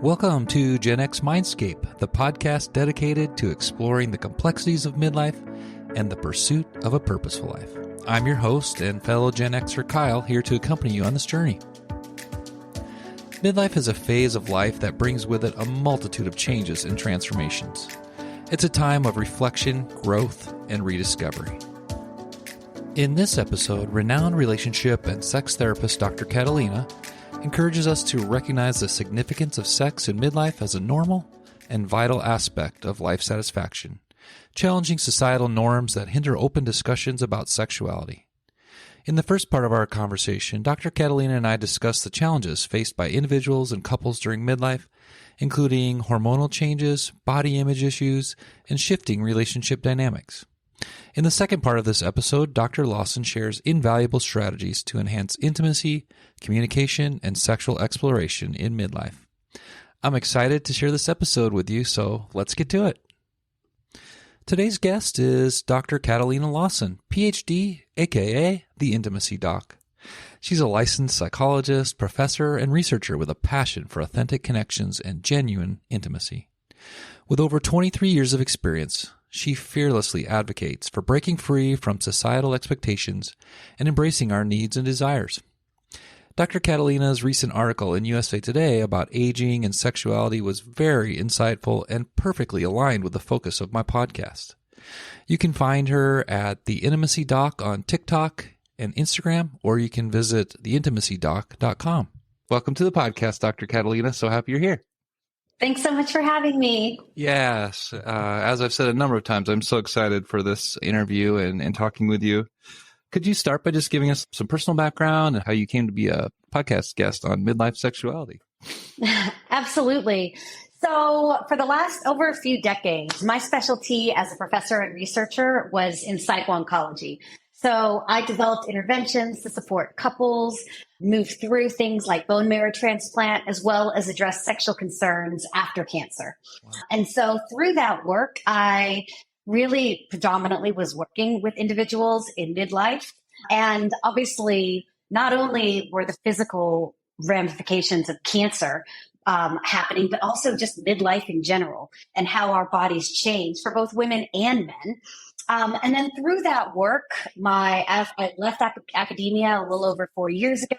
Welcome to Gen X Mindscape, the podcast dedicated to exploring the complexities of midlife and the pursuit of a purposeful life. I'm your host and fellow Gen Xer Kyle, here to accompany you on this journey. Midlife is a phase of life that brings with it a multitude of changes and transformations. It's a time of reflection, growth, and rediscovery. In this episode, renowned relationship and sex therapist Dr. Catalina encourages us to recognize the significance of sex in midlife as a normal and vital aspect of life satisfaction, challenging societal norms that hinder open discussions about sexuality. In the first part of our conversation, Dr. Catalina and I discussed the challenges faced by individuals and couples during midlife, including hormonal changes, body image issues, and shifting relationship dynamics. In the second part of this episode, Dr. Lawsin shares invaluable strategies to enhance intimacy, communication, and sexual exploration in midlife. I'm excited to share this episode with you, so let's get to it. Today's guest is Dr. Catalina Lawsin, PhD, aka the Intimacy Doc. She's a licensed psychologist, professor, and researcher with a passion for authentic connections and genuine intimacy. With over 23 years of experience, she fearlessly advocates for breaking free from societal expectations and embracing our needs and desires. Dr. Catalina's recent article in USA Today about aging and sexuality was very insightful and perfectly aligned with the focus of my podcast. You can find her at The Intimacy Doc on TikTok and Instagram, or you can visit theintimacydoc.com. Welcome to the podcast, Dr. Catalina. So happy you're here. Thanks so much for having me. Yes. As I've said a number of times, I'm so excited for this interview and talking with you. Could you start by just giving us some personal background and how you came to be a podcast guest on midlife sexuality? Absolutely. So for the last over a few decades, my specialty as a professor and researcher was in psycho-oncology. So I developed interventions to support couples move through things like bone marrow transplant, as well as address sexual concerns after cancer. Wow. And so through that work, I really predominantly was working with individuals in midlife. And obviously, not only were the physical ramifications of cancer happening, but also just midlife in general and how our bodies change for both women and men. And then through that work, I left academia a little over 4 years ago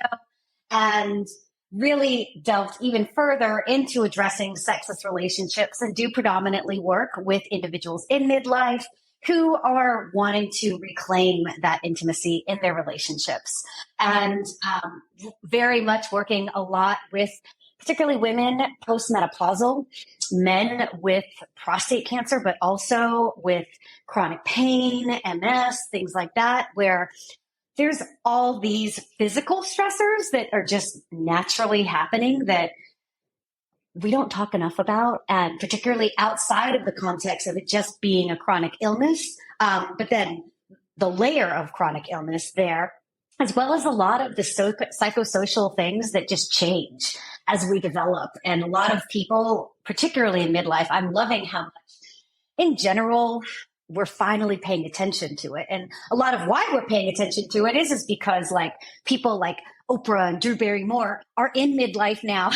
and really delved even further into addressing sexless relationships and do predominantly work with individuals in midlife who are wanting to reclaim that intimacy in their relationships. And very much working a lot with particularly women postmenopausal, men with prostate cancer, but also with chronic pain, MS, things like that, where there's all these physical stressors that are just naturally happening that we don't talk enough about, and particularly outside of the context of it just being a chronic illness. But then the layer of chronic illness there, as well as a lot of the psychosocial things that just change as we develop. And a lot of people, particularly in midlife, I'm loving how much in general, we're finally paying attention to it. And a lot of why we're paying attention to it is because like people like Oprah and Drew Barrymore are in midlife now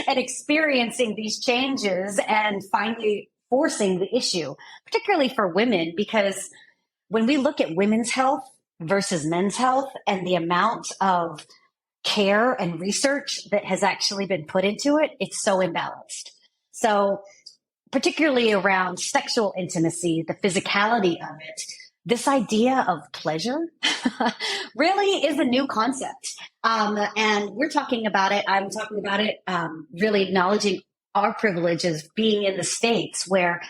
and experiencing these changes and finally forcing the issue, particularly for women, because when we look at women's health versus men's health and the amount of care and research that has actually been put into it, it's so imbalanced. So particularly around sexual intimacy, the physicality of it, this idea of pleasure really is a new concept. And we're talking about it. I'm talking about it, really acknowledging our privilege as being in the States where,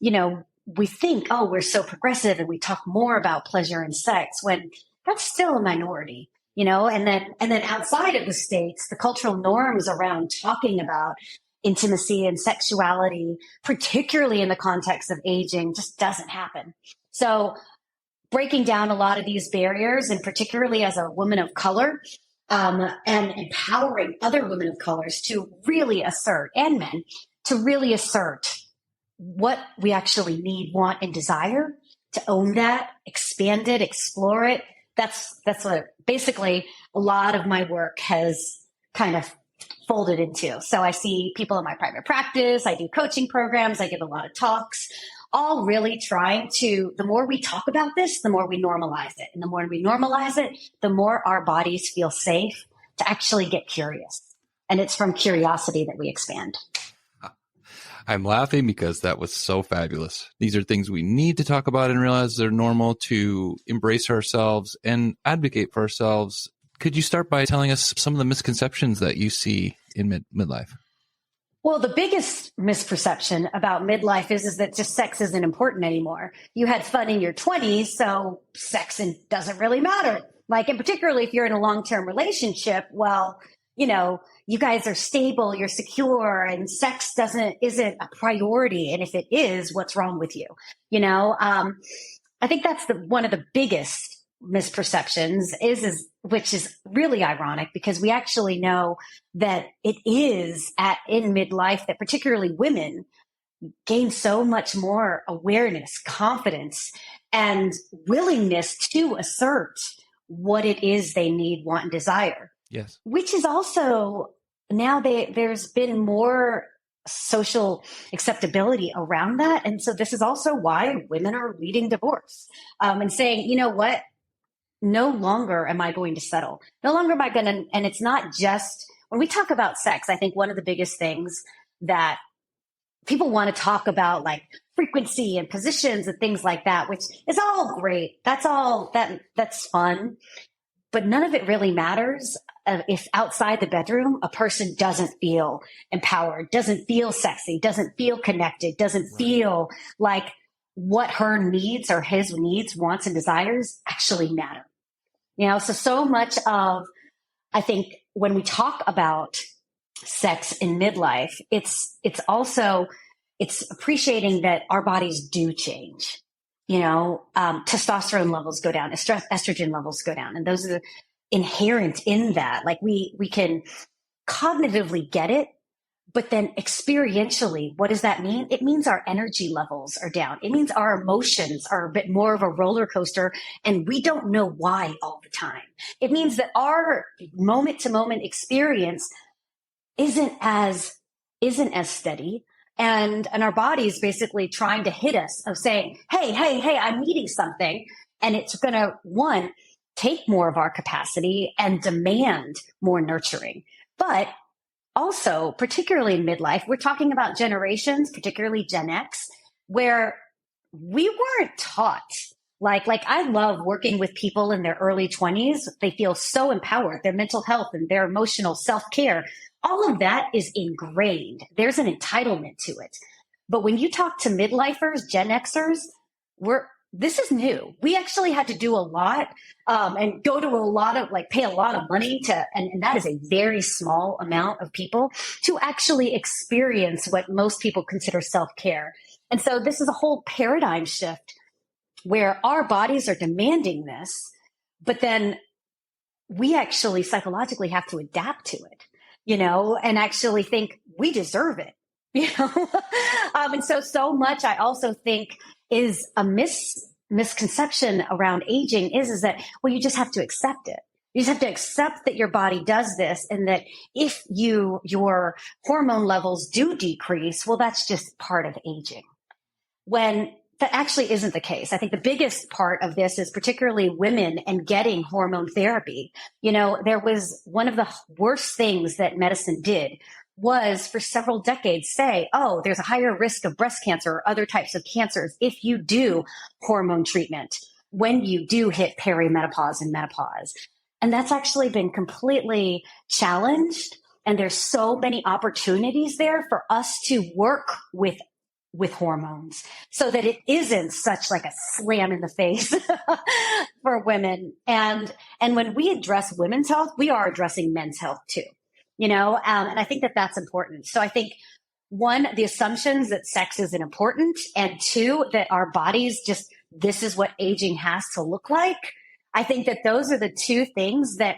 you know, we think, oh, we're so progressive and we talk more about pleasure and sex when that's still a minority, you know, and then outside of the States, the cultural norms around talking about intimacy and sexuality, particularly in the context of aging, just doesn't happen. So breaking down a lot of these barriers, and particularly as a woman of color, and empowering other women of colors to really assert, and men, to really assert what we actually need, want, and desire, to own that, expand it, explore it. That's what basically a lot of my work has kind of folded into. So I see people in my private practice, I do coaching programs, I give a lot of talks, all really trying to, the more we talk about this, the more we normalize it. And the more we normalize it, the more our bodies feel safe to actually get curious. And it's from curiosity that we expand. I'm laughing because that was so fabulous. These are things we need to talk about and realize they're normal, to embrace ourselves and advocate for ourselves. Could you start by telling us some of the misconceptions that you see in midlife? Well, the biggest misperception about midlife is that just sex isn't important anymore. You had fun in your 20s, so sex doesn't really matter. Like, and particularly if you're in a long-term relationship, well, you know, you guys are stable, you're secure, and sex isn't a priority. And if it is, what's wrong with you? You know, I think that's one of the biggest misperceptions which is really ironic, because we actually know that it is in midlife that particularly women gain so much more awareness, confidence, and willingness to assert what it is they need, want, and desire. Yes. Which is also now there's been more social acceptability around that. And so this is also why women are leading divorce and saying, you know what? No longer am I going to settle. No longer am I going to, and it's not just, when we talk about sex, I think one of the biggest things that people want to talk about, like frequency and positions and things like that, which is all great. That's fun. But none of it really matters if outside the bedroom, a person doesn't feel empowered, doesn't feel sexy, doesn't feel connected, doesn't feel like what her needs or his needs, wants, and desires actually matter. You know, so much of, I think, when we talk about sex in midlife, it's appreciating that our bodies do change. You know, testosterone levels go down, estrogen levels go down, and those are inherent in that. Like we can cognitively get it, but then experientially, what does that mean? It means our energy levels are down. It means our emotions are a bit more of a roller coaster, and we don't know why all the time. It means that our moment to moment experience isn't as steady. And our body's basically trying to hit us of saying, hey, I'm needing something. And it's going to, one, take more of our capacity and demand more nurturing. But also, particularly in midlife, we're talking about generations, particularly Gen X, where we weren't taught. Like I love working with people in their early 20s. They feel so empowered, their mental health and their emotional self-care. All of that is ingrained. There's an entitlement to it. But when you talk to midlifers, Gen Xers, this is new. We actually had to do a lot and go to a lot of, pay a lot of money and that is a very small amount of people to actually experience what most people consider self-care. And so this is a whole paradigm shift where our bodies are demanding this, but then we actually psychologically have to adapt to it, you know, and actually think we deserve it, you know? And so much I also think is a misconception around aging is that, well, you just have to accept it. You just have to accept that your body does this, and that if your hormone levels do decrease, well, that's just part of aging. When that actually isn't the case. I think the biggest part of this is particularly women and getting hormone therapy. You know, there was one of the worst things that medicine did was for several decades say, oh, there's a higher risk of breast cancer or other types of cancers if you do hormone treatment when you do hit perimenopause and menopause. And that's actually been completely challenged. And there's so many opportunities there for us to work with hormones so that it isn't such like a slam in the face for women. And when we address women's health, we are addressing men's health too, you know? And I think that that's important. So I think one, the assumptions that sex isn't important, and two, that our bodies this is what aging has to look like. I think that those are the two things that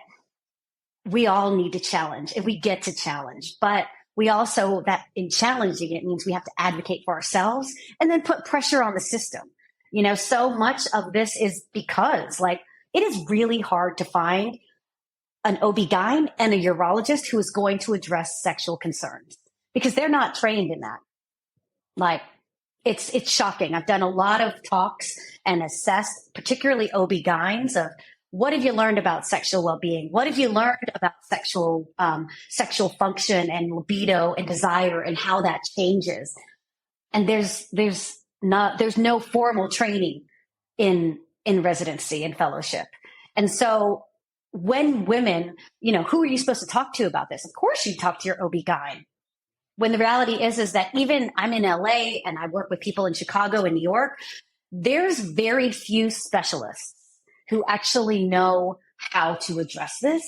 we all need to challenge, and we get to challenge. But we also, that in challenging it means we have to advocate for ourselves and then put pressure on the system. You know, so much of this is because it is really hard to find an OB-GYN and a urologist who is going to address sexual concerns because they're not trained in that. Like, it's shocking. I've done a lot of talks and assessed, particularly OB-GYNs, of what have you learned about sexual well-being? What have you learned about sexual function and libido and desire and how that changes? And there's no formal training in residency and fellowship. And so when women, who are you supposed to talk to about this? Of course you talk to your OB-GYN. When the reality is that even I'm in LA and I work with people in Chicago and New York, there's very few specialists who actually know how to address this.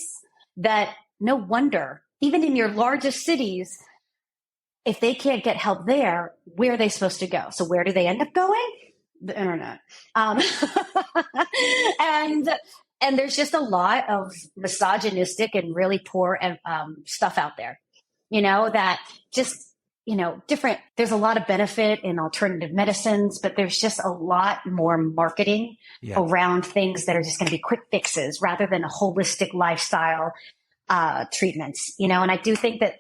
That no wonder, even in your largest cities, if they can't get help there, where are they supposed to go? So where do they end up going? The internet. And there's just a lot of misogynistic and really poor stuff out there, that just, different. There's a lot of benefit in alternative medicines, but there's just a lot more marketing around things that are just going to be quick fixes rather than a holistic lifestyle treatments, and I do think that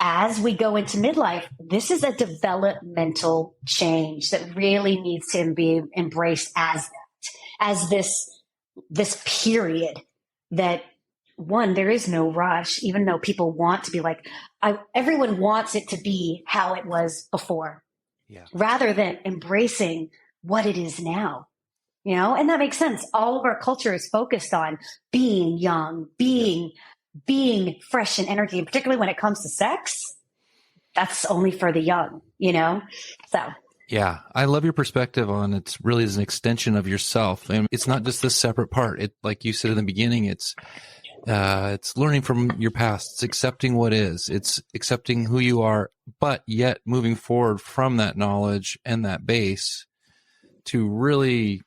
as we go into midlife, this is a developmental change that really needs to be embraced as this period that, one, there is no rush, even though people want to be like, everyone wants it to be how it was before, rather than embracing what it is now, and that makes sense. All of our culture is focused on being young, being fresh and energy, and particularly when it comes to sex, that's only for the young, so. Yeah, I love your perspective on it's really as an extension of yourself. And it's not just this separate part. It, like you said in the beginning, it's learning from your past. It's accepting what is. It's accepting who you are, but yet moving forward from that knowledge and that base to really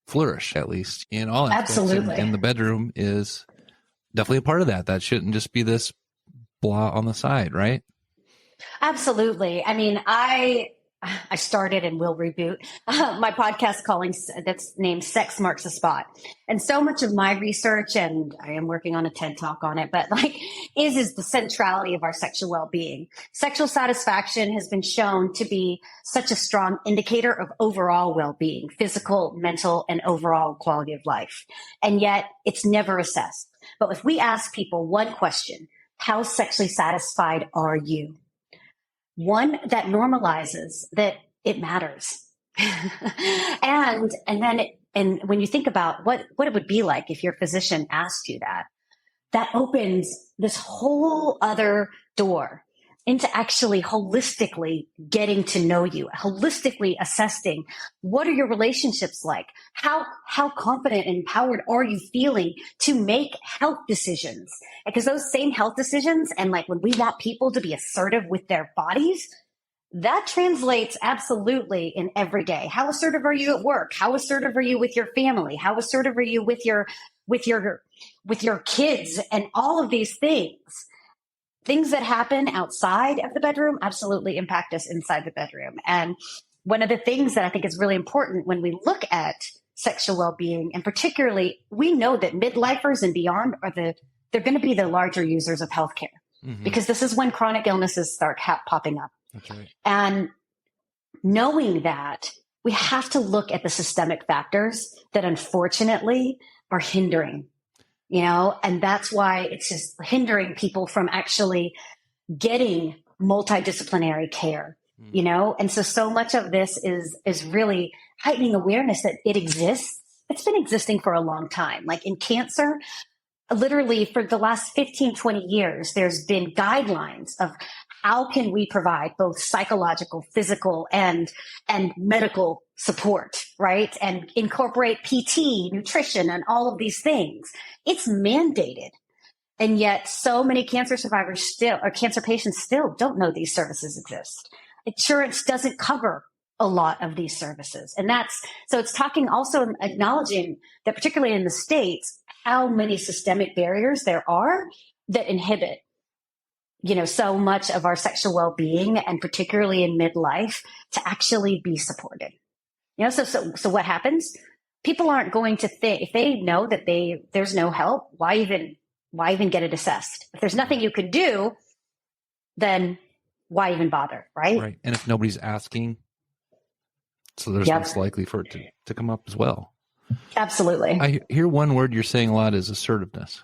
flourish, at least in all aspects. Absolutely. And the bedroom is definitely a part of that. That shouldn't just be this blah on the side, right? Absolutely. I mean, I started and will reboot my podcast that's named Sex Marks the Spot. And so much of my research, and I am working on a TED Talk on it, but is the centrality of our sexual well-being. Sexual satisfaction has been shown to be such a strong indicator of overall well-being, physical, mental, and overall quality of life. And yet it's never assessed. But if we ask people one question, how sexually satisfied are you? One that normalizes that it matters. and when you think about what it would be like if your physician asked you that opens this whole other door into actually holistically getting to know you, holistically assessing what are your relationships like? How confident and empowered are you feeling to make health decisions? Because those same health decisions, and when we want people to be assertive with their bodies, that translates absolutely in every day. How assertive are you at work? How assertive are you with your family? How assertive are you with your kids? And all of these things that happen outside of the bedroom absolutely impact us inside the bedroom. And one of the things that I think is really important when we look at sexual well-being, and particularly we know that midlifers and beyond they're going to be the larger users of healthcare, because this is when chronic illnesses start popping up. That's right. And knowing that, we have to look at the systemic factors that unfortunately are hindering, and that's why it's just hindering people from actually getting multidisciplinary care, and so much of this is really heightening awareness that it exists. It's been existing for a long time. Like in cancer, literally for the last 15, 20 years, there's been guidelines of how can we provide both psychological, physical, and medical support, right? And incorporate PT, nutrition, and all of these things. It's mandated. And yet so many cancer survivors cancer patients still don't know these services exist. Insurance doesn't cover a lot of these services. And so it's talking also acknowledging that particularly in the States, how many systemic barriers there are that inhibit so much of our sexual well-being, and particularly in midlife, to actually be supported. So what happens? People aren't going to think, if they know that there's no help, why even why even get it assessed? If there's nothing you can do, then why even bother, right? Right. And if nobody's asking, so there's less likely for it to come up as well. Absolutely. I hear one word you're saying a lot is assertiveness.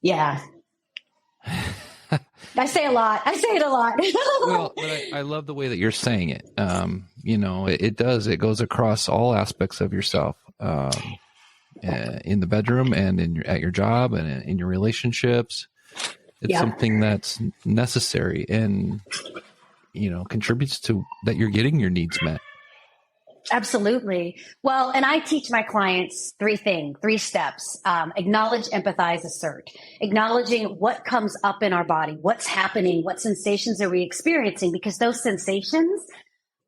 Yeah. I say a lot. I say it a lot. Well, but I love the way that you're saying it. It does. It goes across all aspects of yourself, in the bedroom and at your job and in your relationships. It's something that's necessary and, contributes to that you're getting your needs met. Absolutely. Well, and I teach my clients three steps: acknowledge, empathize, assert. Acknowledging what comes up in our body, what's happening, what sensations are we experiencing, because those sensations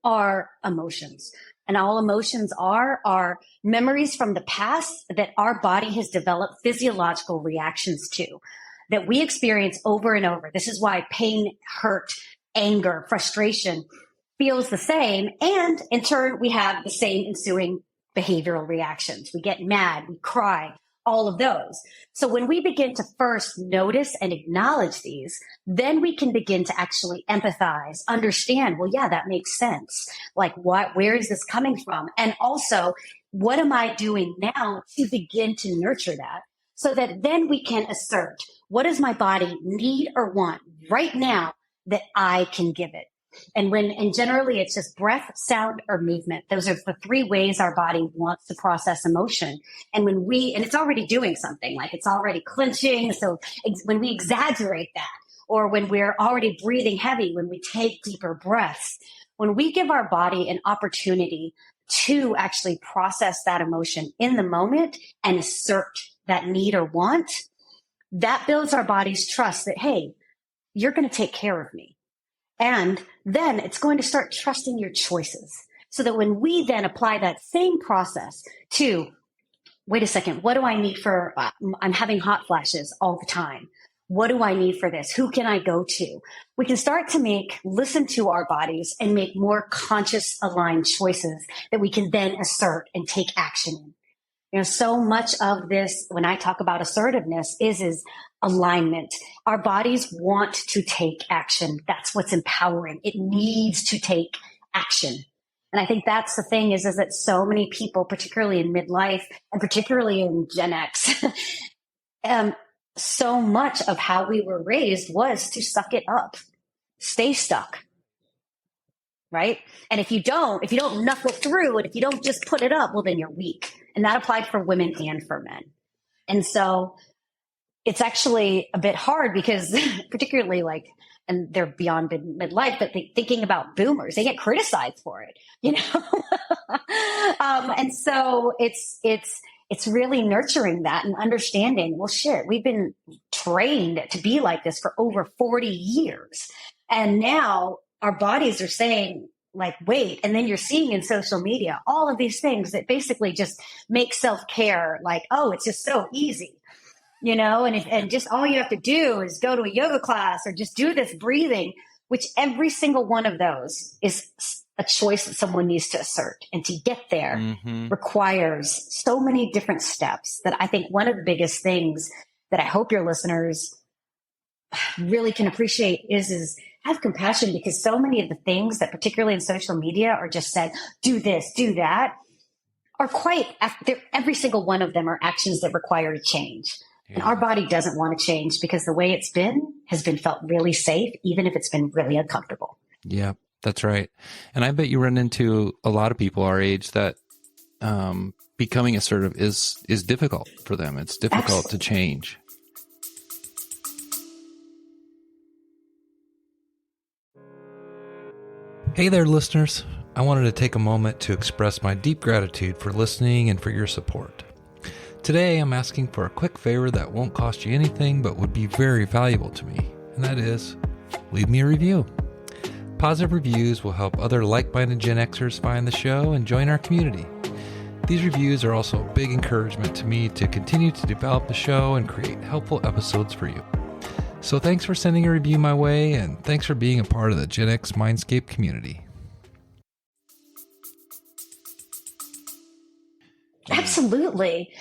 are emotions. And all emotions are memories from the past that our body has developed physiological reactions to, that we experience over and over. This is why pain, hurt, anger, frustration feels the same. And in turn, we have the same ensuing behavioral reactions. We get mad, we cry, all of those. So when we begin to first notice and acknowledge these, then we can begin to actually empathize, understand, well, yeah, that makes sense. Like, where is this coming from? And also, what am I doing now to begin to nurture that? So that then we can assert, what does my body need or want right now that I can give it? And generally it's just breath, sound, or movement. Those are the three ways our body wants to process emotion. And and it's already doing something, like it's already clenching. So when we exaggerate that, or when we're already breathing heavy, when we take deeper breaths, when we give our body an opportunity to actually process that emotion in the moment and assert that need or want, that builds our body's trust that, hey, you're going to take care of me. And then it's going to start trusting your choices, so that when we then apply that same process to, wait a second, what do I need for, I'm having hot flashes all the time. What do I need for this? Who can I go to? We can start to listen to our bodies and make more conscious, aligned choices that we can then assert and take action in. So much of this, when I talk about assertiveness, is alignment. Our bodies want to take action. That's what's empowering. It needs to take action. And I think that's the thing is that so many people, particularly in midlife and particularly in Gen X, so much of how we were raised was to suck it up, stay stuck. Right? And if you don't knuckle through it, if you don't just put it up, well, then you're weak. And that applied for women and for men. And so it's actually a bit hard because particularly and they're beyond midlife, but thinking about boomers, they get criticized for it, and so it's really nurturing that and understanding, well, shit, we've been trained to be like this for over 40 years. And now our bodies are saying, wait, and then you're seeing in social media all of these things that basically just make self-care it's just so easy, and just all you have to do is go to a yoga class or just do this breathing, which every single one of those is a choice that someone needs to assert. And to get there requires so many different steps that I think one of the biggest things that I hope your listeners really can appreciate is have compassion, because so many of the things that particularly in social media are just said, do this, do that, are every single one of them are actions that require a change. Yeah. And our body doesn't want to change because the way it's has been felt really safe, even if it's been really uncomfortable. Yeah, that's right. And I bet you run into a lot of people our age that becoming assertive is difficult for them. It's difficult to change. Hey there, listeners. I wanted to take a moment to express my deep gratitude for listening and for your support. Today, I'm asking for a quick favor that won't cost you anything but would be very valuable to me, and that is, leave me a review. Positive reviews will help other like-minded Gen Xers find the show and join our community. These reviews are also a big encouragement to me to continue to develop the show and create helpful episodes for you. So thanks for sending a review my way, and thanks for being a part of the Gen X Mindscape community. Absolutely.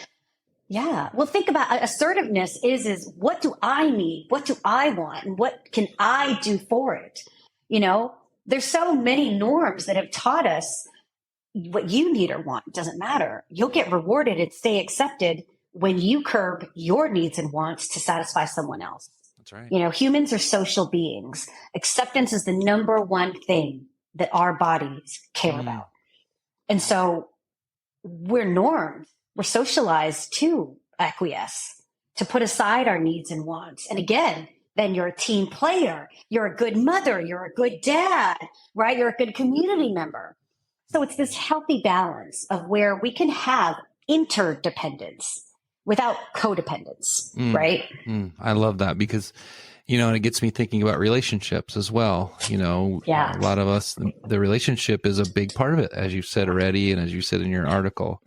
Yeah. Well, think about assertiveness is what do I need? What do I want? And what can I do for it? You know, there's so many norms that have taught us what you need or want doesn't matter. You'll get rewarded and stay accepted when you curb your needs and wants to satisfy someone else. That's right. You know, humans are social beings. Acceptance is the number one thing that our bodies care about. And so we're normed, we're socialized to acquiesce, to put aside our needs and wants. And again, then you're a team player, you're a good mother, you're a good dad, right? You're a good community member. So it's this healthy balance of where we can have interdependence without codependence, right? I love that because, you know, and it gets me thinking about relationships as well. You know, a lot of us, the relationship is a big part of it, as you said already, and as you said in your article.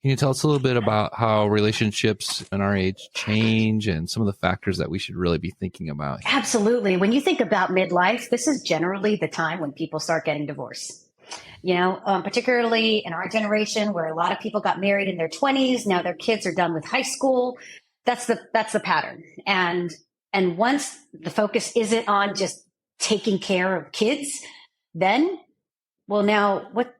Can you tell us a little bit about how relationships in our age change and some of the factors that we should really be thinking about? Absolutely. When you think about midlife, this is generally the time when people start getting divorced. You know, particularly in our generation where a lot of people got married in their 20s. Now their kids are done with high school. That's the pattern. And once the focus isn't on just taking care of kids, then, well, now what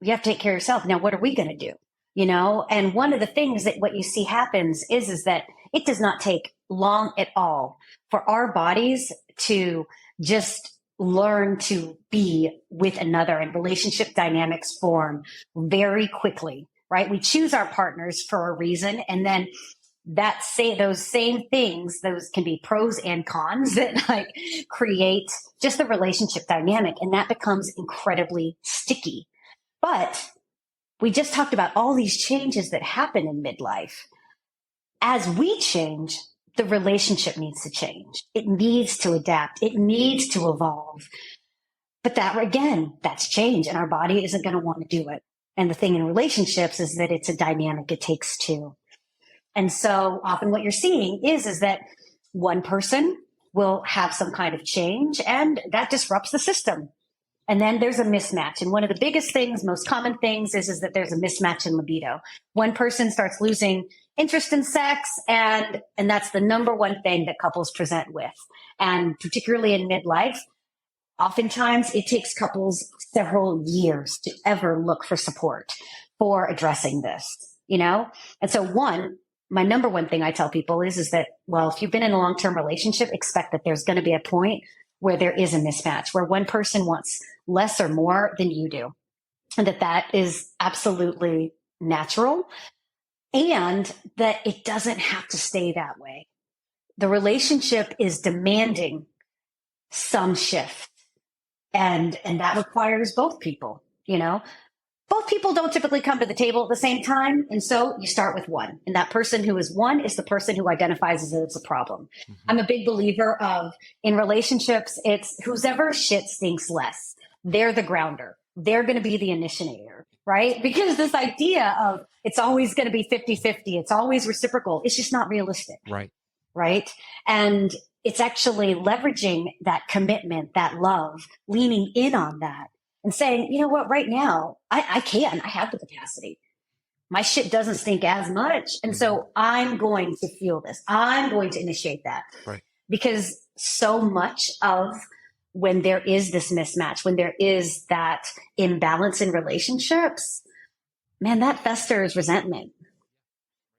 you have to take care of yourself. Now, what are we going to do? You know, and one of the things that what you see happens is that it does not take long at all for our bodies to just learn to be with another, and relationship dynamics form very quickly, right? We choose our partners for a reason. And then those same things, those can be pros and cons that like create just the relationship dynamic. And that becomes incredibly sticky. But we just talked about all these changes that happen in midlife. As we change, the relationship needs to change. It needs to adapt. It needs to evolve. But that, again, that's change, and our body isn't going to want to do it. And the thing in relationships is that it's a dynamic. It takes two. And so often what you're seeing is that one person will have some kind of change, and that disrupts the system. And then there's a mismatch. And one of the biggest things, most common things is that there's a mismatch in libido. One person starts losing interest in sex, and that's the number one thing that couples present with. And particularly in midlife, oftentimes it takes couples several years to ever look for support for addressing this, you know? And so my number one thing I tell people is that, well, if you've been in a long-term relationship, expect that there's going to be a point where there is a mismatch, where one person wants less or more than you do. And that is absolutely natural. And that it doesn't have to stay that way. The relationship is demanding some shift. And that requires both people, you know. Both people don't typically come to the table at the same time. And so you start with one. And that person who is one is the person who identifies as it's a problem. Mm-hmm. I'm a big believer of, in relationships, it's whoever shit stinks less. They're the grounder. They're going to be the initiator, right? Because this idea of it's always going to be 50-50, it's always reciprocal, it's just not realistic. Right. Right. And it's actually leveraging that commitment, that love, leaning in on that. And saying, you know what, right now, I have the capacity. My shit doesn't stink as much. And so I'm going to feel this. I'm going to initiate that. Right. Because so much of when there is this mismatch, when there is that imbalance in relationships, man, that festers resentment.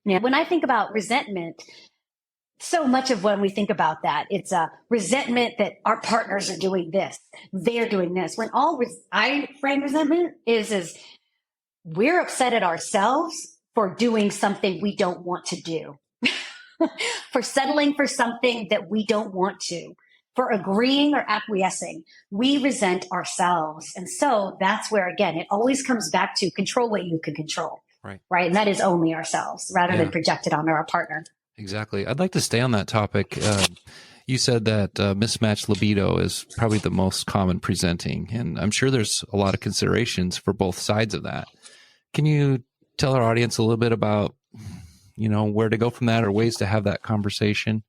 Yeah. When I think about resentment, so much of when we think about that, it's a resentment that our partners are doing this, they're doing this. When I frame resentment is we're upset at ourselves for doing something we don't want to do, for settling for something that we don't want to, for agreeing or acquiescing. We resent ourselves. And so that's where, again, it always comes back to control what you can control. Right. And that is only ourselves rather than project it onto our partner. Exactly. I'd like to stay on that topic. You said that mismatched libido is probably the most common presenting, and I'm sure there's a lot of considerations for both sides of that. Can you tell our audience a little bit about, you know, where to go from that or ways to have that conversation?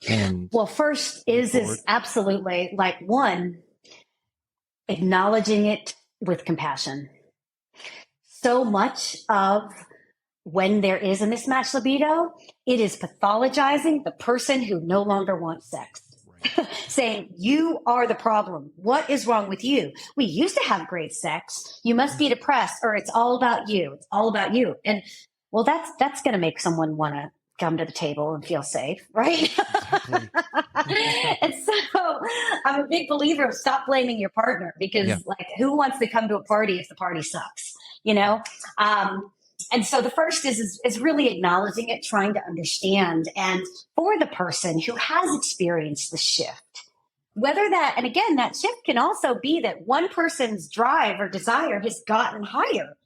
And well, first is absolutely like one, acknowledging it with compassion. So much of when there is a mismatched libido, it is pathologizing the person who no longer wants sex. Saying, you are the problem. What is wrong with you? We used to have great sex. You must be depressed, or it's all about you. It's all about you. And well, that's going to make someone want to come to the table and feel safe, right? Exactly. And so I'm a big believer of stop blaming your partner, because like, who wants to come to a party if the party sucks, you know? And so the first is really acknowledging it, trying to understand. And for the person who has experienced the shift, whether that, and again, that shift can also be that one person's drive or desire has gotten higher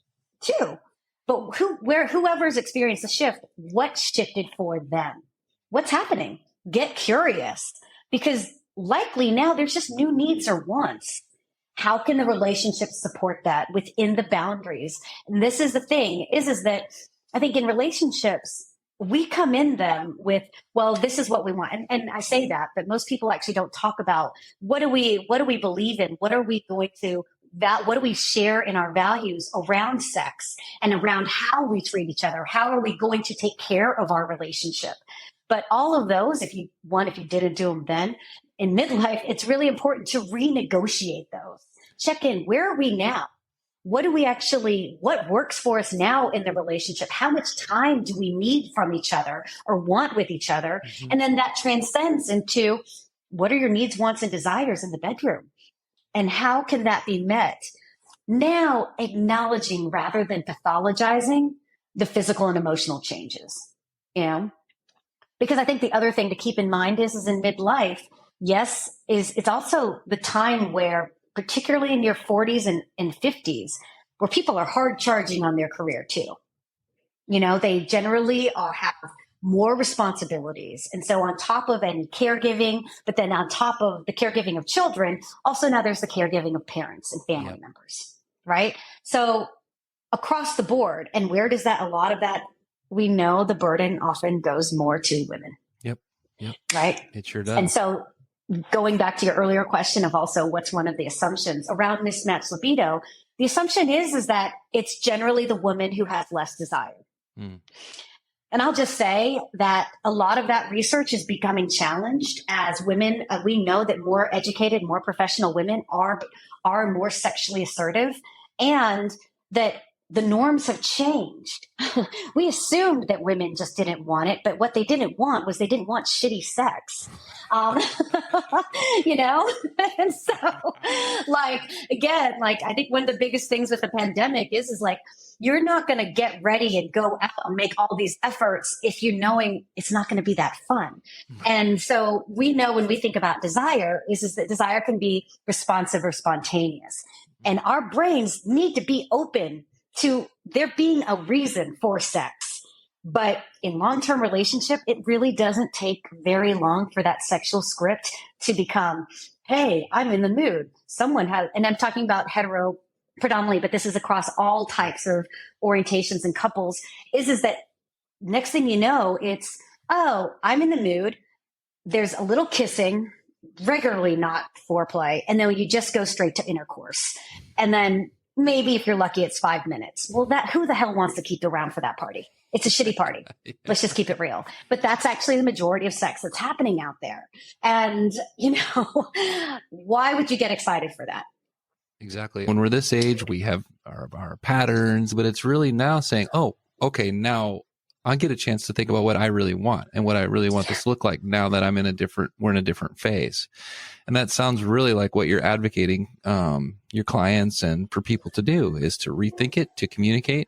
too. But whoever's experienced the shift, what shifted for them? What's happening? Get curious, because likely now there's just new needs or wants. How can the relationship support that within the boundaries? And this is the thing is that I think in relationships, we come in them with, well, this is what we want. And I say that, but most people actually don't talk about what do we believe in? What are we going to, what do we share in our values around sex and around how we treat each other? How are we going to take care of our relationship? But all of those, if you didn't do them then, in midlife, it's really important to renegotiate those. Check in. Where are we now? What works for us now in the relationship? How much time do we need from each other or want with each other? Mm-hmm. And then that transcends into, what are your needs, wants, and desires in the bedroom? And how can that be met? Now, acknowledging rather than pathologizing the physical and emotional changes, you know? Because I think the other thing to keep in mind is in midlife, it's also the time where, particularly in your 40s and 50s, where people are hard charging on their career too. You know, they generally have more responsibilities. And so on top of any caregiving, but then on top of the caregiving of children, also now there's the caregiving of parents and family members, right? So across the board, and where does a lot of that, we know the burden often goes more to women. Yep. Right? It sure does. And so going back to your earlier question of also what's one of the assumptions around mismatched libido, the assumption is that it's generally the woman who has less desire. Mm. And I'll just say that a lot of that research is becoming challenged as women. We know that more educated, more professional women are more sexually assertive, and that the norms have changed. We assumed that women just didn't want it, but what they didn't want was they didn't want shitty sex. You know? And so, again, I think one of the biggest things with the pandemic is you're not going to get ready and go out and make all these efforts if you're knowing it's not going to be that fun. And so we know when we think about desire is that desire can be responsive or spontaneous. And our brains need to be open to there being a reason for sex. But in long-term relationship, it really doesn't take very long for that sexual script to become, hey, I'm in the mood. Someone has, and I'm talking about hetero predominantly, but this is across all types of orientations and couples, is that next thing you know, it's, oh, I'm in the mood. There's a little kissing, regularly not foreplay. And then you just go straight to intercourse. And then maybe if you're lucky, it's 5 minutes. Well, who the hell wants to keep you around for that party? It's a shitty party. Let's just keep it real. But that's actually the majority of sex that's happening out there. And, why would you get excited for that? Exactly. When we're this age, we have our patterns, but it's really now saying, oh, okay, now I get a chance to think about what I really want and what I really want this to look like now that we're in a different phase. And that sounds really like what you're advocating, your clients and for people to do is to rethink it, to communicate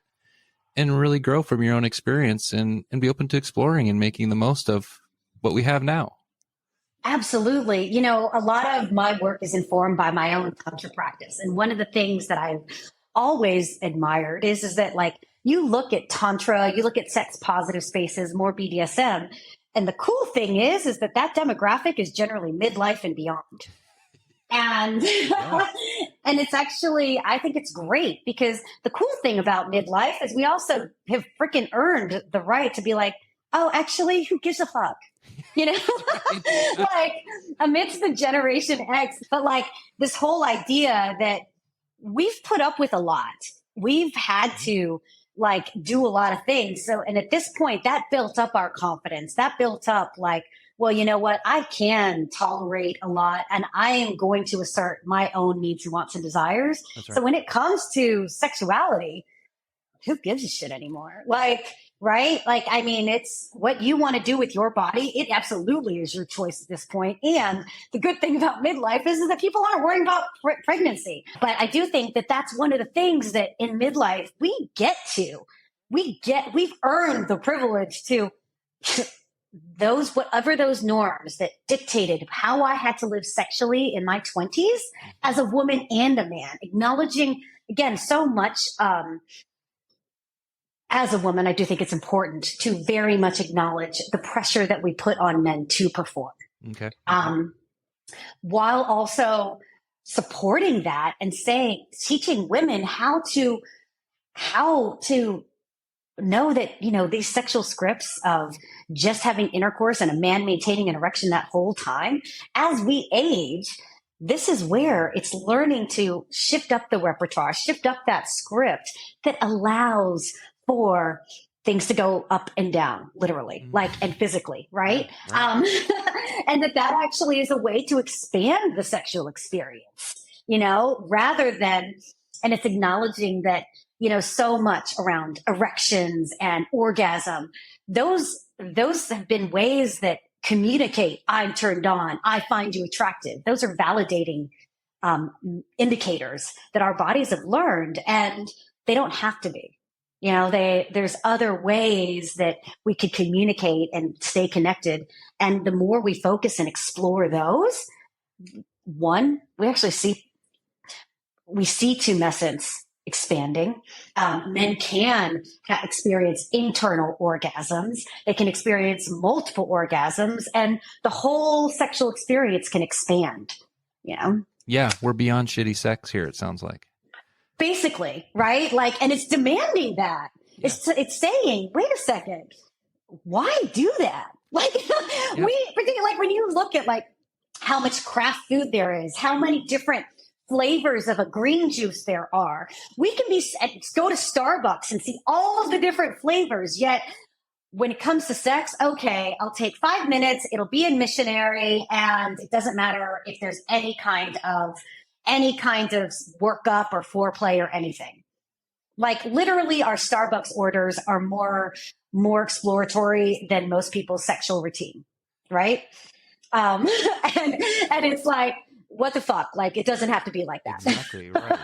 and really grow from your own experience and be open to exploring and making the most of what we have now. Absolutely. A lot of my work is informed by my own Tantra practice. And one of the things that I've always admired is that you look at Tantra, you look at sex positive spaces, more BDSM. And the cool thing is that demographic is generally midlife and beyond. And, and it's actually, I think it's great because the cool thing about midlife is we also have freaking earned the right to be oh, actually, who gives a fuck? Amidst the Generation X, but this whole idea that we've put up with a lot. We've had to like do a lot of things. So, and at this point, that built up our confidence. That built up like, well, you know what? I can tolerate a lot and I am going to assert my own needs and wants and desires. That's right. So when it comes to sexuality, who gives a shit anymore? Like, right? Like, I mean, it's what you want to do with your body. It absolutely is your choice at this point. And the good thing about midlife is that people aren't worrying about pregnancy. But I do think that that's one of the things that in midlife we've earned the privilege to whatever those norms that dictated how I had to live sexually in my 20s as a woman and a man, acknowledging again so much, as a woman, I do think it's important to very much acknowledge the pressure that we put on men to perform. Okay. While also supporting that and teaching women how to know that, you know, these sexual scripts of just having intercourse and a man maintaining an erection that whole time, as we age, this is where it's learning to shift up the repertoire, shift up that script that allows for things to go up and down, literally, like, and physically, right? And that actually is a way to expand the sexual experience, you know, rather than, and it's acknowledging that, you know, so much around erections and orgasm, those have been ways that communicate, I'm turned on, I find you attractive. Those are validating indicators that our bodies have learned, and they don't have to be. You know, there's other ways that we could communicate and stay connected. And the more we focus and explore those, one, we see tumescence expanding. Men can experience internal orgasms. They can experience multiple orgasms, and the whole sexual experience can expand, you know? Yeah, we're beyond shitty sex here, it sounds like. Basically, right? Like, and it's demanding that. Yeah. It's saying, wait a second, why do that? Like, yeah. Particularly like when you look at like how much craft food there is, how many different flavors of a green juice there are. We can go to Starbucks and see all of the different flavors, yet when it comes to sex, okay, I'll take 5 minutes, it'll be in missionary, and it doesn't matter if there's any kind of workup or foreplay or anything. Like literally our Starbucks orders are more exploratory than most people's sexual routine, right? And it's like, what the fuck? Like, it doesn't have to be like that. Exactly, right.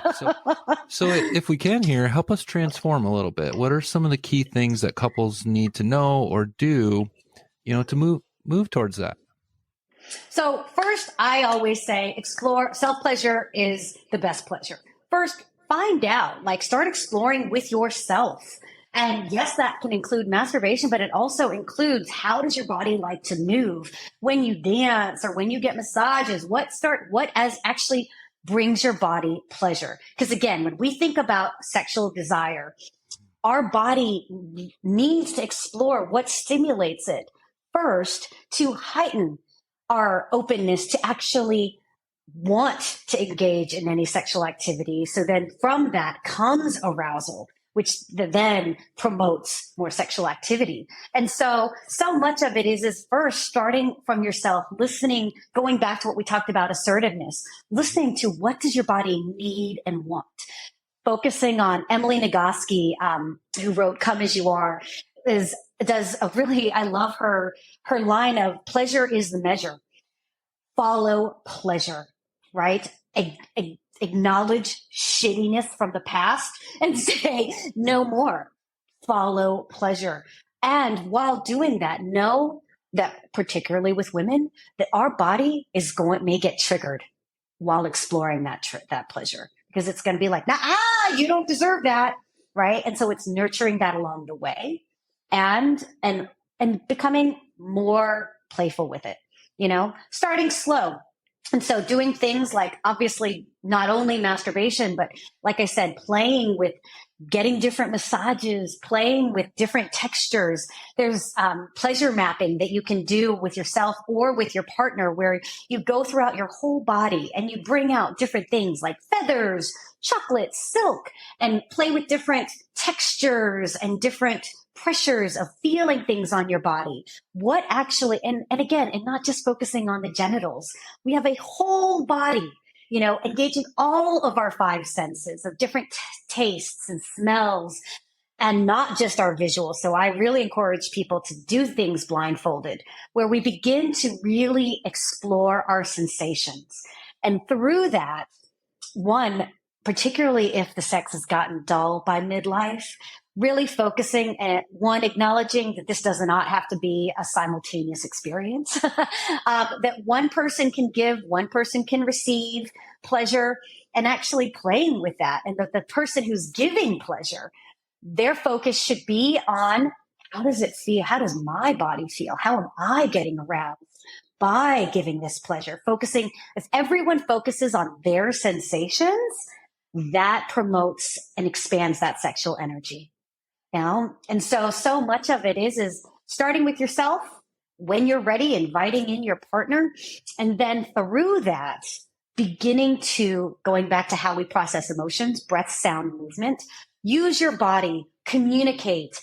So if we can here, help us transform a little bit. What are some of the key things that couples need to know or do, you know, to move towards that? So first, I always say explore. Self-pleasure is the best pleasure. First, find out, like start exploring with yourself. And yes, that can include masturbation, but it also includes how does your body like to move when you dance or when you get massages? What actually brings your body pleasure? Because again, when we think about sexual desire, our body needs to explore what stimulates it first to heighten our openness to actually want to engage in any sexual activity. So then from that comes arousal, which then promotes more sexual activity. And so much of it is first starting from yourself, listening, going back to what we talked about, assertiveness, listening to what does your body need and want. Focusing on Emily Nagoski, who wrote Come As You Are, I love her line of pleasure is the measure. Follow pleasure, right? Acknowledge shittiness from the past and say no more. Follow pleasure. And while doing that, know that particularly with women, that our body may get triggered while exploring that pleasure, because it's going to be like, you don't deserve that, right? And so it's nurturing that along the way and becoming more playful with it, you know, starting slow. And so doing things like obviously not only masturbation, but like I said, playing with getting different massages, playing with different textures. There's pleasure mapping that you can do with yourself or with your partner, where you go throughout your whole body and you bring out different things like feathers, chocolate, silk, and play with different textures and different pressures of feeling things on your body. What actually, and again, and not just focusing on the genitals, we have a whole body, engaging all of our five senses of different tastes and smells, and not just our visuals. So I really encourage people to do things blindfolded, where we begin to really explore our sensations. And through that, one, particularly if the sex has gotten dull by midlife, really focusing at one, acknowledging that this does not have to be a simultaneous experience, that one person can give, one person can receive pleasure, and actually playing with that. And that the person who's giving pleasure, their focus should be on, how does it feel? How does my body feel? How am I getting aroused by giving this pleasure? Focusing, if everyone focuses on their sensations, that promotes and expands that sexual energy. And so much of it is starting with yourself. When you're ready, inviting in your partner, and then through that, beginning to, going back to how we process emotions, breath, sound, movement, use your body, communicate,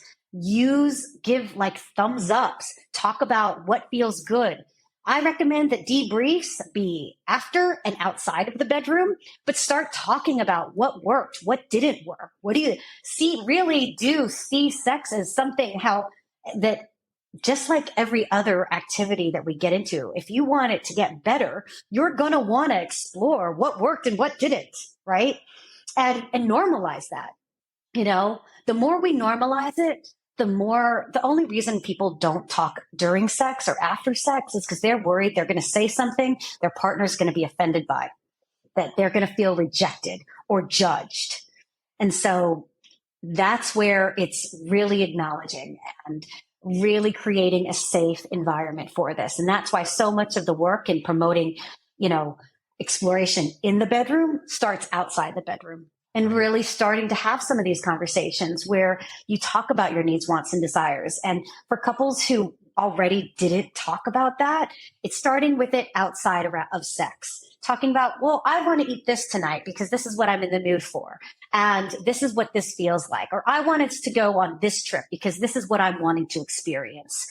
give like thumbs ups, talk about what feels good. I recommend that debriefs be after and outside of the bedroom, but start talking about what worked, what didn't work. What do you really do see sex as something that just like every other activity that we get into, if you want it to get better, you're going to want to explore what worked and what didn't, right? And normalize that. The more we normalize it, the only reason people don't talk during sex or after sex is because they're worried they're going to say something their partner's going to be offended by, that they're going to feel rejected or judged. And so that's where it's really acknowledging and really creating a safe environment for this. And that's why so much of the work in promoting, exploration in the bedroom starts outside the bedroom. And really starting to have some of these conversations where you talk about your needs, wants, and desires. And for couples who already didn't talk about that, it's starting with it outside of sex. Talking about, well, I want to eat this tonight because this is what I'm in the mood for. And this is what this feels like. Or I want us to go on this trip because this is what I'm wanting to experience.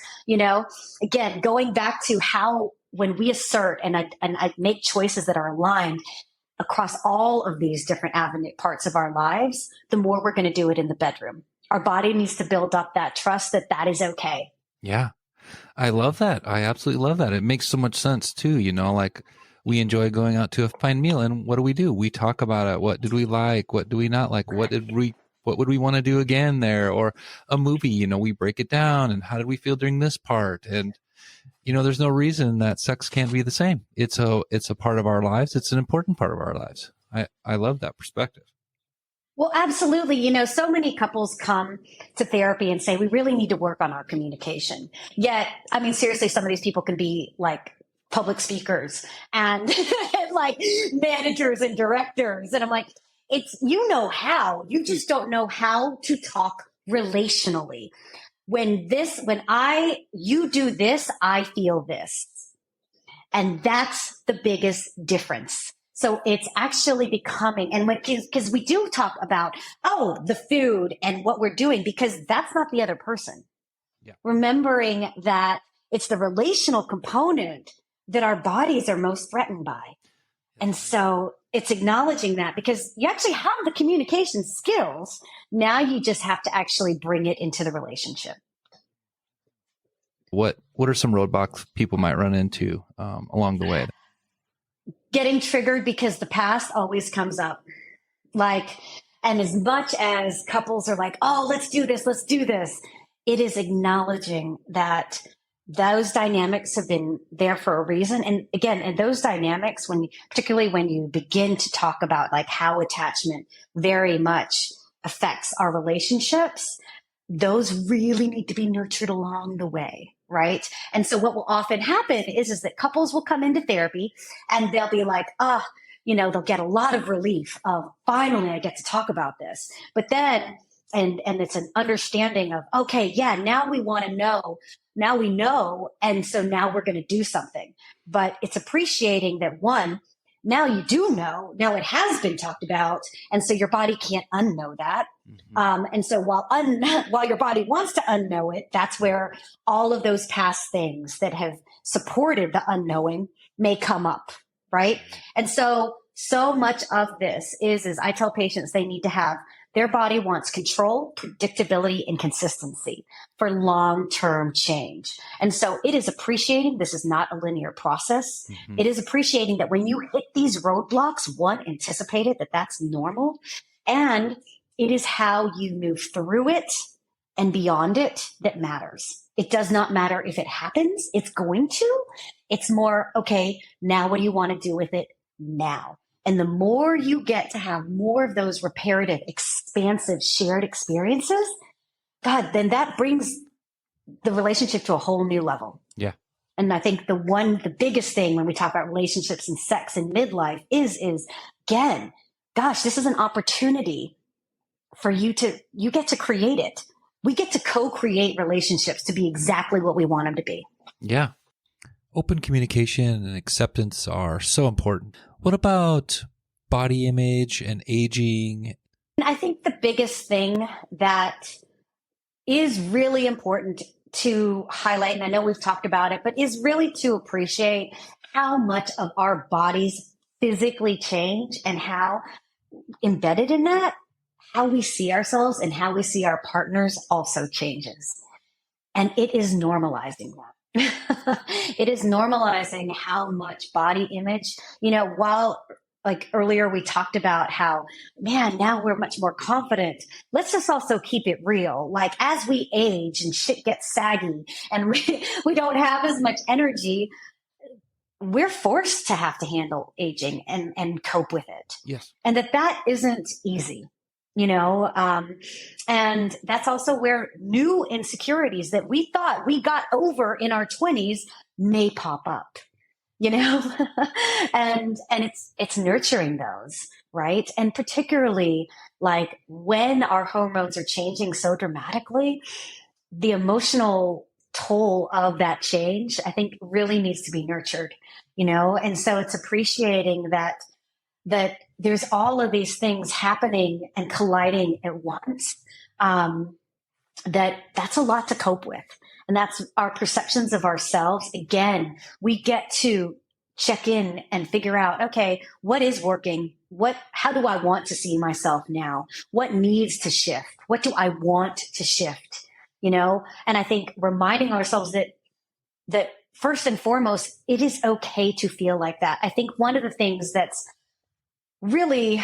Again, going back to how when we assert and I make choices that are aligned across all of these different parts of our lives, the more we're going to do it in the bedroom. Our body needs to build up that trust that is okay. Yeah. I love that. I absolutely love that. It makes so much sense too. Like we enjoy going out to a fine meal, and what do? We talk about it. What did we like? What do we not like? What would we want to do again there? Or a movie, we break it down, and how did we feel during this part? And there's no reason that sex can't be the same. It's a part of our lives. It's an important part of our lives. I love that perspective. Well, absolutely. So many couples come to therapy and say, we really need to work on our communication. Yet, seriously, some of these people can be like public speakers and like managers and directors. And I'm like, it's, how, you just don't know how to talk relationally. When you do this, I feel this. And that's the biggest difference. So it's actually becoming, and because we do talk about, the food and what we're doing, because that's not the other person. Yeah. Remembering that it's the relational component that our bodies are most threatened by. And so it's acknowledging that, because you actually have the communication skills. Now you just have to actually bring it into the relationship. What are some roadblocks people might run into along the way? Getting triggered because the past always comes up. And as much as couples are like, oh, let's do this, it is acknowledging that those dynamics have been there for a reason. And again, and those dynamics, particularly when you begin to talk about like how attachment very much affects our relationships, those really need to be nurtured along the way, right? And so what will often happen is that couples will come into therapy and they'll be like, they'll get a lot of relief of finally I get to talk about this. But then, and it's an understanding of, okay, yeah, now we want to know, now we know. And so now we're going to do something. But it's appreciating that, one, now you do know, now it has been talked about. And so your body can't unknow that. And so while your body wants to unknow it, that's where all of those past things that have supported the unknowing may come up, right? And so much of this is I tell patients they need to have, their body wants control, predictability, and consistency for long-term change. And so it is appreciating this is not a linear process. It is appreciating that when you hit these roadblocks, one, anticipate it, that's normal. And it is how you move through it and beyond it that matters. It does not matter if it happens. It's going to. It's more, okay, now what do you want to do with it now? And the more you get to have more of those reparative, expansive, shared experiences, God, then that brings the relationship to a whole new level. Yeah. And I think the biggest thing when we talk about relationships and sex and midlife is again, gosh, this is an opportunity for you get to create it. We get to co-create relationships to be exactly what we want them to be. Yeah. Open communication and acceptance are so important. What about body image and aging? I think the biggest thing that is really important to highlight, and I know we've talked about it, but is really to appreciate how much of our bodies physically change and how embedded in that, how we see ourselves and how we see our partners also changes. And it is normalizing that. It is normalizing how much body image, while like earlier we talked about how, man, now we're much more confident. Let's just also keep it real. Like as we age and shit gets saggy and we don't have as much energy, we're forced to have to handle aging and cope with it. Yes. And that isn't easy. And that's also where new insecurities that we thought we got over in our 20s may pop up, and it's nurturing those, right? And particularly like when our hormones are changing so dramatically, the emotional toll of that change, I think really needs to be nurtured, and so it's appreciating that there's all of these things happening and colliding at once. That's a lot to cope with. And that's our perceptions of ourselves. Again, we get to check in and figure out, okay, what is working? How do I want to see myself now? What needs to shift? What do I want to shift? And I think reminding ourselves that first and foremost, it is okay to feel like that. I think one of the things that's really,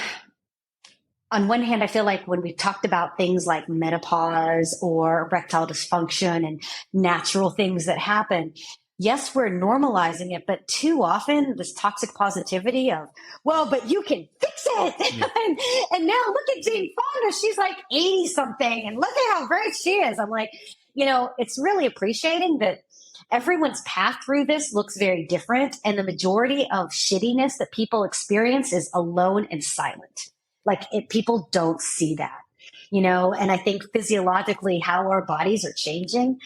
on one hand, I feel like when we talked about things like menopause or erectile dysfunction and natural things that happen, yes, we're normalizing it, but too often this toxic positivity of, well, but you can fix it. Yeah. and now look at Jane Fonda. She's like 80 something and look at how great she is. I'm like, it's really appreciating that everyone's path through this looks very different. And the majority of shittiness that people experience is alone and silent. Like people don't see that, and I think physiologically how our bodies are changing.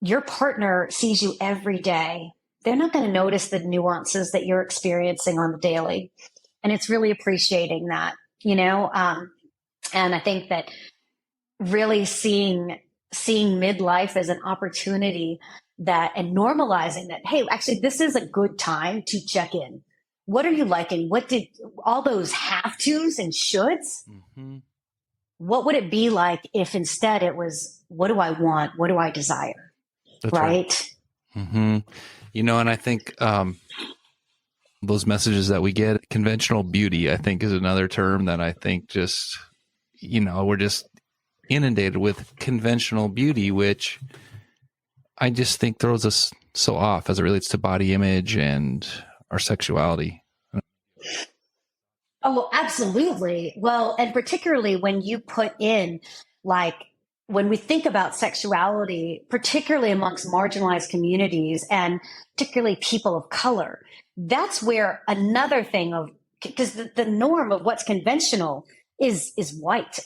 Your partner sees you every day. They're not going to notice the nuances that you're experiencing on the daily. And it's really appreciating that, and I think that really seeing midlife as an opportunity and normalizing that, hey, actually, this is a good time to check in. What are you liking? What did all those have tos and shoulds? Mm-hmm. What would it be like if instead it was, what do I want? What do I desire? That's right. Mm-hmm. And I think those messages that we get, conventional beauty, I think is another term that I think just, we're just inundated with conventional beauty, which I just think throws us so off as it relates to body image and our sexuality. Oh, absolutely. Well, and particularly when you put in like when we think about sexuality, particularly amongst marginalized communities and particularly people of color, that's where another thing of, because the norm of what's conventional is white.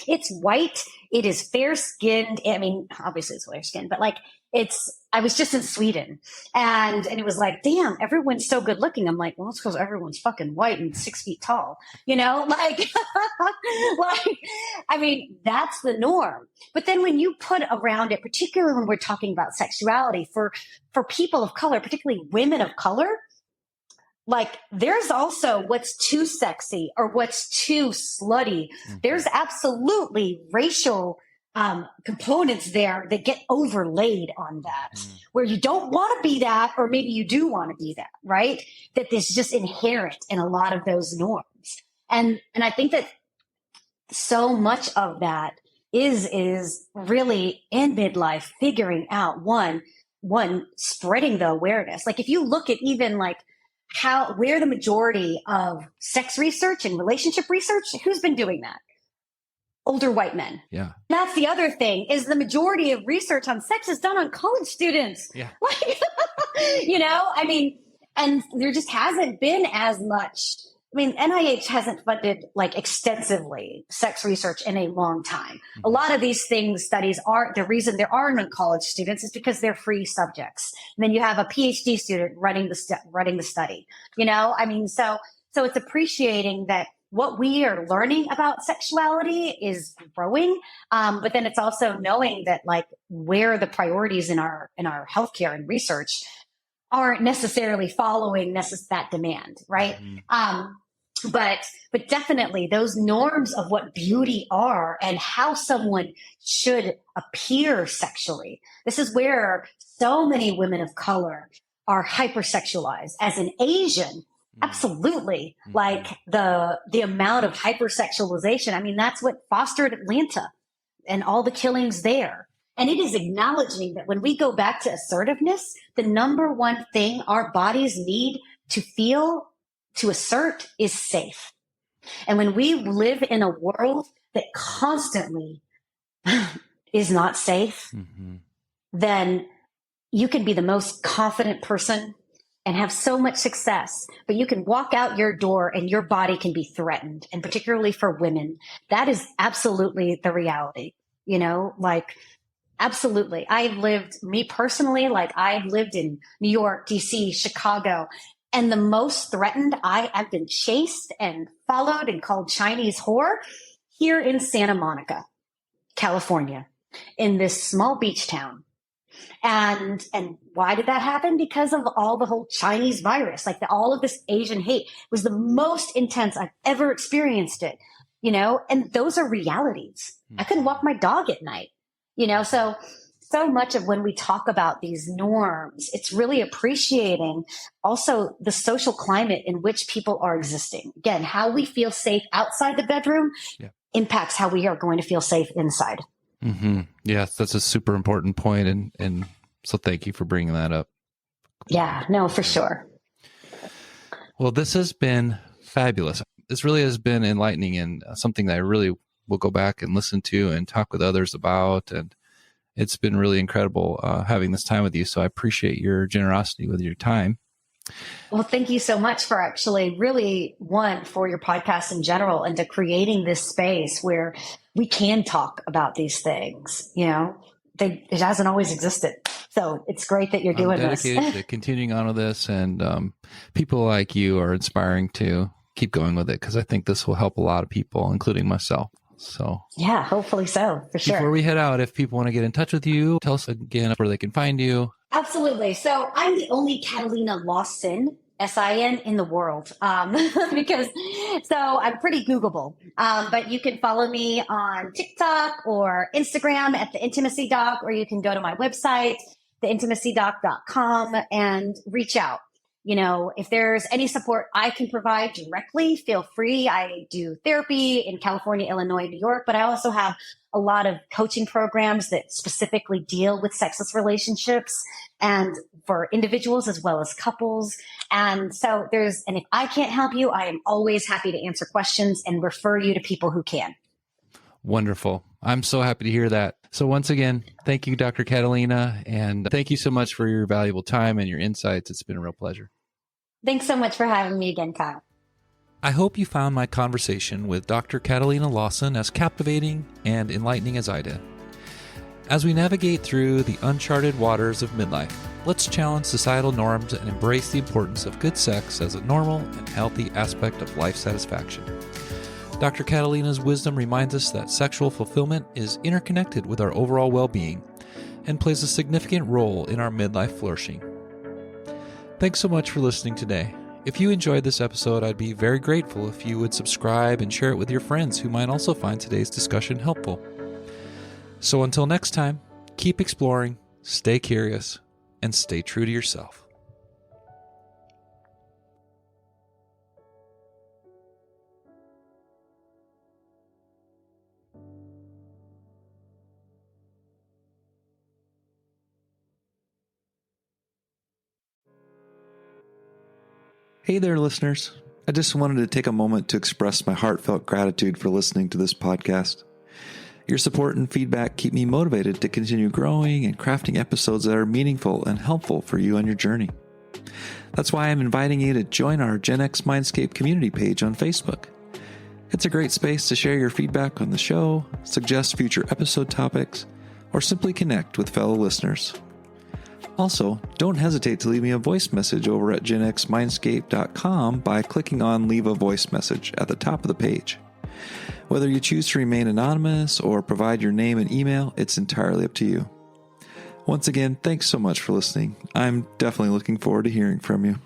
It's white. It is fair skinned. I mean, obviously it's fair skinned, but like I was just in Sweden and it was like, damn, everyone's so good looking. I'm like, well, it's because everyone's fucking white and 6 feet tall, like, I mean, that's the norm. But then when you put around it, particularly when we're talking about sexuality for people of color, particularly women of color, like there's also what's too sexy or what's too slutty. Mm-hmm. There's absolutely racial components there that get overlaid on that, where you don't want to be that, or maybe you do want to be that, right? That is just inherent in a lot of those norms. And I think that so much of that is really in midlife, figuring out one, spreading the awareness. Like if you look at even like where the majority of sex research and relationship research, who's been doing that? Older white men. Yeah. That's the other thing, is the majority of research on sex is done on college students. Yeah. Like, I mean, and there just hasn't been as much. I mean, NIH hasn't funded like extensively sex research in a long time. Mm-hmm. A lot of these studies are, the reason there are no college students is because they're free subjects. And then you have a PhD student running the study, I mean, so it's appreciating that what we are learning about sexuality is growing. But then it's also knowing that like where the priorities in our healthcare and research aren't necessarily following that demand. Right. Mm-hmm. But definitely those norms of what beauty are and how someone should appear sexually. This is where so many women of color are hypersexualized. As an Asian, absolutely. Mm-hmm. Like the amount of hypersexualization. I mean, that's what fostered Atlanta and all the killings there. And it is acknowledging that when we go back to assertiveness, the number one thing our bodies need to feel, to assert, is safe. And when we live in a world that constantly is not safe, mm-hmm. then you can be the most confident person and have so much success, but you can walk out your door and your body can be threatened. And particularly for women, that is absolutely the reality, like absolutely. I've lived in New York, DC, Chicago, and the most threatened I've been chased and followed and called Chinese whore here in Santa Monica, California, in this small beach town. And why did that happen? Because of all the whole Chinese virus, like all of this Asian hate was the most intense I've ever experienced it, and those are realities. I couldn't walk my dog at night, so much of when we talk about these norms, it's really appreciating also the social climate in which people are existing. Again, how we feel safe outside the bedroom impacts how we are going to feel safe inside. Mm-hmm. Yes, that's a super important point. And so thank you for bringing that up. Yeah, no, for sure. Well, this has been fabulous. This really has been enlightening and something that I really will go back and listen to and talk with others about. And it's been really incredible having this time with you. So I appreciate your generosity with your time. Well, thank you so much for actually really, for your podcast in general and to creating this space where we can talk about these things. It hasn't always existed. So it's great that you're doing this. I'm dedicated to continuing on with this, and people like you are inspiring to keep going with it, because I think this will help a lot of people, including myself. So yeah, hopefully so, for sure. Before we head out, if people want to get in touch with you, tell us again where they can find you. Absolutely. So I'm the only Catalina Lawsin, SIN, in the world, because I'm pretty Googleable. But you can follow me on TikTok or Instagram at The Intimacy Doc, or you can go to my website, theintimacydoc.com, and reach out. If there's any support I can provide directly, feel free. I do therapy in California, Illinois, New York, but I also have a lot of coaching programs that specifically deal with sexless relationships and for individuals as well as couples. And if I can't help you, I am always happy to answer questions and refer you to people who can. Wonderful. I'm so happy to hear that. So once again, thank you, Dr. Catalina, and thank you so much for your valuable time and your insights. It's been a real pleasure. Thanks so much for having me again, Kyle. I hope you found my conversation with Dr. Catalina Lawsin as captivating and enlightening as I did. As we navigate through the uncharted waters of midlife, let's challenge societal norms and embrace the importance of good sex as a normal and healthy aspect of life satisfaction. Dr. Catalina's wisdom reminds us that sexual fulfillment is interconnected with our overall well-being and plays a significant role in our midlife flourishing. Thanks so much for listening today. If you enjoyed this episode, I'd be very grateful if you would subscribe and share it with your friends who might also find today's discussion helpful. So until next time, keep exploring, stay curious, and stay true to yourself. Hey there, listeners. I just wanted to take a moment to express my heartfelt gratitude for listening to this podcast. Your support and feedback keep me motivated to continue growing and crafting episodes that are meaningful and helpful for you on your journey. That's why I'm inviting you to join our Gen X Mindscape community page on Facebook. It's a great space to share your feedback on the show, suggest future episode topics, or simply connect with fellow listeners. Also, don't hesitate to leave me a voice message over at genxmindscape.com by clicking on Leave a Voice Message at the top of the page. Whether you choose to remain anonymous or provide your name and email, it's entirely up to you. Once again, thanks so much for listening. I'm definitely looking forward to hearing from you.